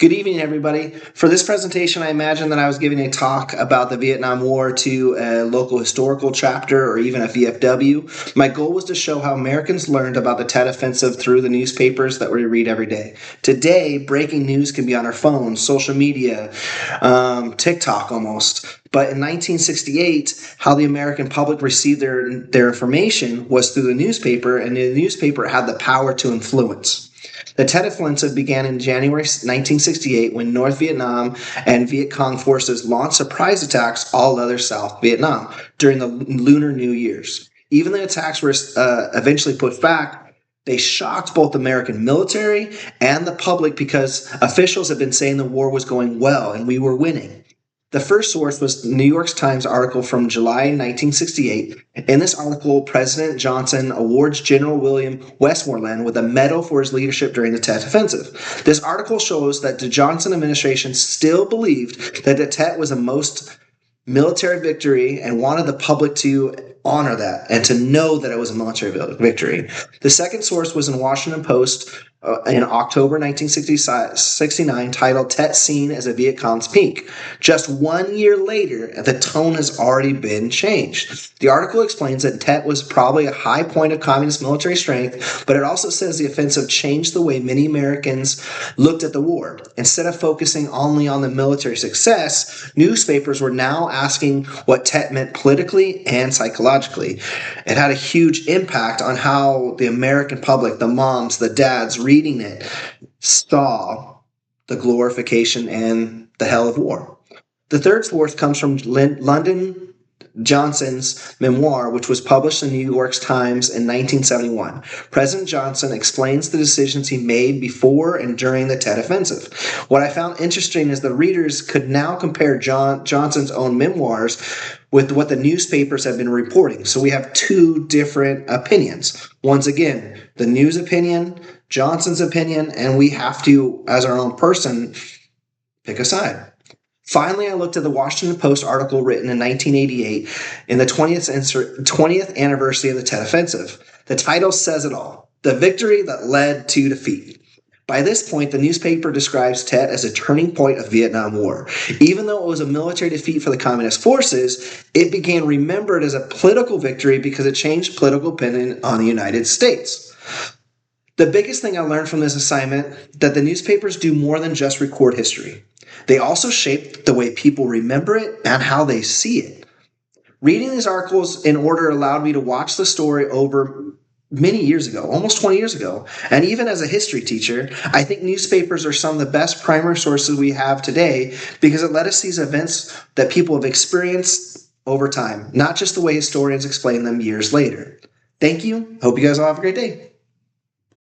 Good evening, everybody. For this presentation, I imagine that I was giving a talk about the Vietnam War to a local historical chapter or even a VFW. My goal was to show how Americans learned about the Tet Offensive through the newspapers that we read every day. Today, breaking news can be on our phones, social media, TikTok almost. But in 1968, how the American public received their information was through the newspaper, and the newspaper had the power to influence. The Tet Offensive began in January 1968 when North Vietnam and Viet Cong forces launched surprise attacks all over South Vietnam during the Lunar New Year's. Even the attacks were eventually pushed back. They shocked both the American military and the public because officials had been saying the war was going well and we were winning. The first source was the New York Times article from July 1968. In this article, President Johnson awards General William Westmoreland with a medal for his leadership during the Tet Offensive. This article shows that the Johnson administration still believed that the Tet was the most military victory and wanted the public to honor that and to know that it was a military victory. The second source was in Washington Post in October 1969, titled Tet Seen as a Viet Cong's Peak. Just 1 year later, the tone has already been changed. The article explains that Tet was probably a high point of communist military strength, but it also says the offensive changed the way many Americans looked at the war. Instead of focusing only on the military success, newspapers were now asking what Tet meant politically and psychologically. It had a huge impact on how the American public, the moms, the dads, reading it, saw the glorification and the hell of war. The third source comes from Lyndon Johnson's memoir, which was published in the New York Times in 1971. President Johnson explains the decisions he made before and during the Tet Offensive. What I found interesting is the readers could now compare Johnson's own memoirs with what the newspapers have been reporting. So we have two different opinions. Once again, the news opinion, Johnson's opinion, and we have to, as our own person, pick a side. Finally, I looked at the Washington Post article written in 1988 in the 20th anniversary of the Tet Offensive. The title says it all: the victory that led to defeat. By this point, the newspaper describes Tet as a turning point of Vietnam War. Even though it was a military defeat for the communist forces, it became remembered as a political victory because it changed political opinion on the United States. The biggest thing I learned from this assignment, that the newspapers do more than just record history. They also shape the way people remember it and how they see it. Reading these articles in order allowed me to watch the story over many years ago, almost 20 years ago. And even as a history teacher, I think newspapers are some of the best primary sources we have today because it let us see events that people have experienced over time, not just the way historians explain them years later. Thank you. Hope you guys all have a great day.